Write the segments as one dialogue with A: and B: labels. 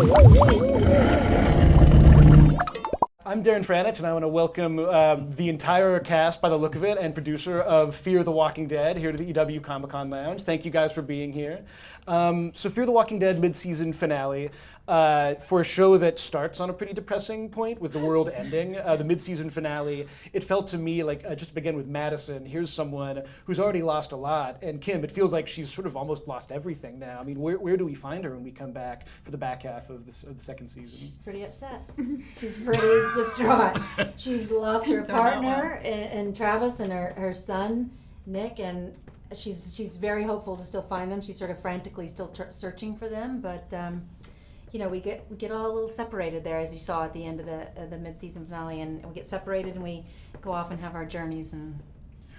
A: I'm Darren Franich, and I want to welcome the entire cast, by the look of it, and producer of Fear the Walking Dead here to the EW Comic-Con Lounge. Thank you guys for being here. So Fear the Walking Dead mid-season finale. For a show that starts on a pretty depressing point with the world ending, the mid-season finale, it felt to me like, just to begin with Madison, here's someone who's already lost a lot, and Kim, it feels like she's sort of almost lost everything now. I mean, where do we find her when we come back for the back half of the second season?
B: She's pretty upset. She's pretty distraught. She's lost her partner and Travis and her son, Nick, and she's very hopeful to still find them. She's sort of frantically still searching for them, but you know, we get all a little separated there, as you saw at the end of the mid-season finale, and we get separated and we go off and have our journeys. And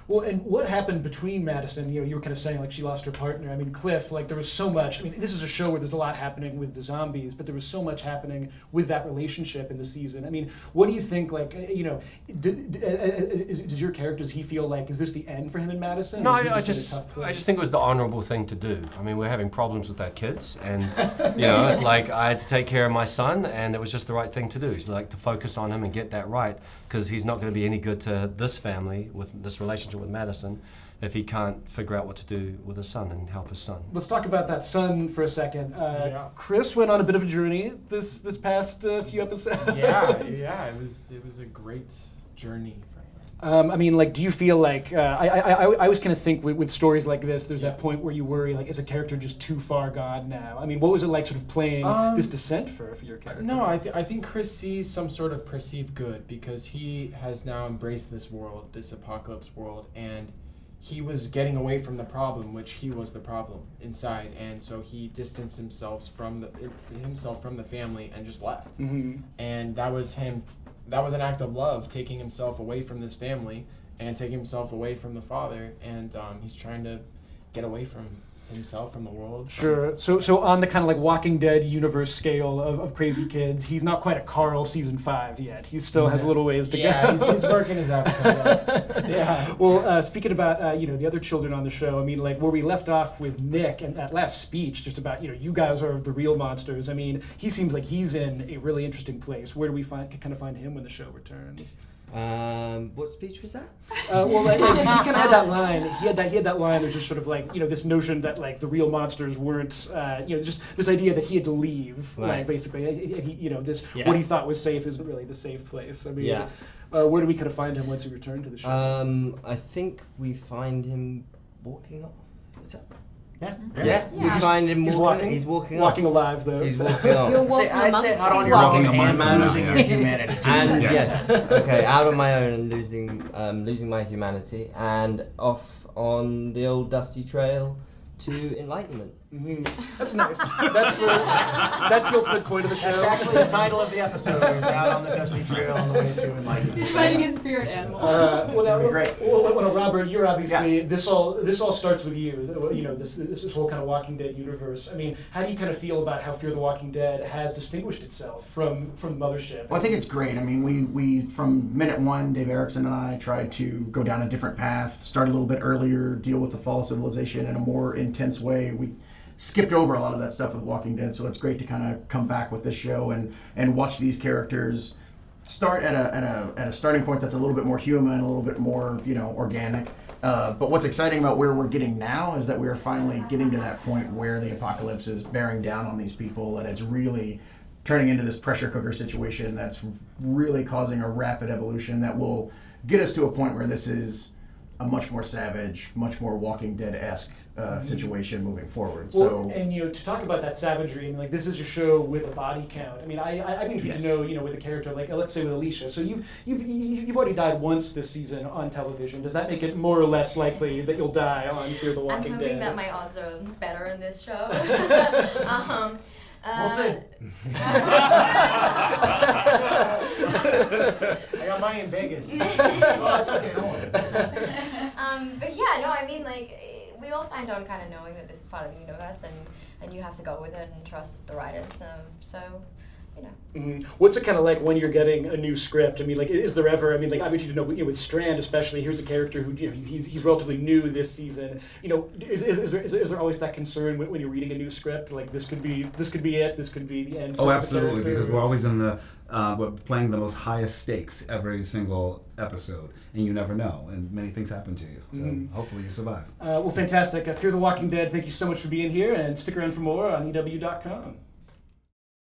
A: well, and what happened between Madison? You know, you were kind of saying like she lost her partner. I mean, Cliff, like there was so much. I mean, this is a show where there's a lot happening with the zombies, but there was so much happening with that relationship in the season. I mean, what do you think? Like, you know, does your character, does he feel like, is this the end for him and Madison?
C: No, I just think it was the honorable thing to do. I mean, we're having problems with our kids, and you know, it's like I had to take care of my son, and it was just the right thing to do. It's like to focus on him and get that right, because he's not going to be any good to this family with this relationship with Madison if he can't figure out what to do with his son and help his son.
A: Let's talk about that son for a second. Chris went on a bit of a journey this past few episodes.
D: Yeah, it was a great journey for him.
A: I mean, like, do you feel like I always kind of think with stories like this, there's that point where you worry, like, is a character just too far gone now? I mean, what was it like sort of playing this descent for your character?
D: No, I think Chris sees some sort of perceived good because he has now embraced this world, this apocalypse world, and he was getting away from the problem, which he was the problem inside, and so he distanced himself from the family and just left.
A: Mm-hmm.
D: And that was him. That was an act of love, taking himself away from this family and taking himself away from the father, and he's trying to get away from himself, from the world.
A: Sure. So on the kind of like Walking Dead universe scale of crazy kids, he's not quite a Carl season 5 yet. He still has a little ways to go.
D: Yeah, he's working his appetite up. Yeah.
A: Well, speaking about you know, the other children on the show, I mean, like where we left off with Nick and that last speech, just about, you know, you guys are the real monsters. I mean, he seems like he's in a really interesting place. Where do we find him when the show returns?
E: What speech was that?
A: Well, like, he kind of had that line. He had that line. There's just sort of like, you know, this notion that like the real monsters weren't, you know, just this idea that he had to leave,
E: right.
A: Like basically, he, you know, this what he thought was safe isn't really the safe place. I mean, where do we kind of find him once he returned to the show?
E: I think we find him walking off. Is that?
A: Yeah.
E: We find him walking.
A: He's
E: walking
A: alive though.
E: He's walking off.
F: You're walking amongst
G: I'd say out on
F: he's
G: your
F: walking
G: own
F: amongst
G: and losing your humanity.
E: And yes, okay, out on my own and losing my humanity, and off on the old dusty trail to enlightenment.
A: Mm-hmm. That's nice. That's the ultimate point of the show.
G: That's actually the title of the episode. Is out on the dusty trail on the way to enlightenment.
F: He's fighting his spirit animal.
A: Well, Robert, you're obviously this all starts with you. You know, this whole kind of Walking Dead universe. I mean, how do you kind of feel about how Fear the Walking Dead has distinguished itself from Mothership?
G: Well, I think it's great. I mean, we from minute one, Dave Erickson and I tried to go down a different path, start a little bit earlier, deal with the fall of civilization in a more intense way. We skipped over a lot of that stuff with Walking Dead, so it's great to kind of come back with this show and watch these characters start at a starting point that's a little bit more human, a little bit more, you know, organic. But what's exciting about where we're getting now is that we are finally getting to that point where the apocalypse is bearing down on these people, and it's really turning into this pressure cooker situation that's really causing a rapid evolution that will get us to a point where this is a much more savage, much more Walking Dead-esque situation moving forward.
A: Well,
G: So,
A: and you know, to talk about that savagery, I mean, like this is a show with a body count. I mean, I'd be intrigued to know, you know, with a character like, let's say with Alicia. So you've already died once this season on television. Does that make it more or less likely that you'll die on Fear the Walking Dead?
F: I'm hoping that my odds are better in this show.
G: we'll see. I got mine in Vegas. Well, it's okay, don't worry.
F: But yeah, no, I mean, like, we all signed on kind of knowing that this is part of the universe, and you have to go with it and trust the writers. So, you know.
A: What's it kind of like when you're getting a new script? I mean, like, is there ever? I mean, like, I want you to know, with Strand especially. Here's a character who, he's relatively new this season. Is there always that concern when you're reading a new script? Like, this could be it. This could be the end.
H: Oh, absolutely, because we're always in the we're playing the most highest stakes every single episode, and you never know, and many things happen to you. So hopefully you survive.
A: Well, fantastic. Fear the Walking Dead. Thank you so much for being here, and stick around for more on EW.com.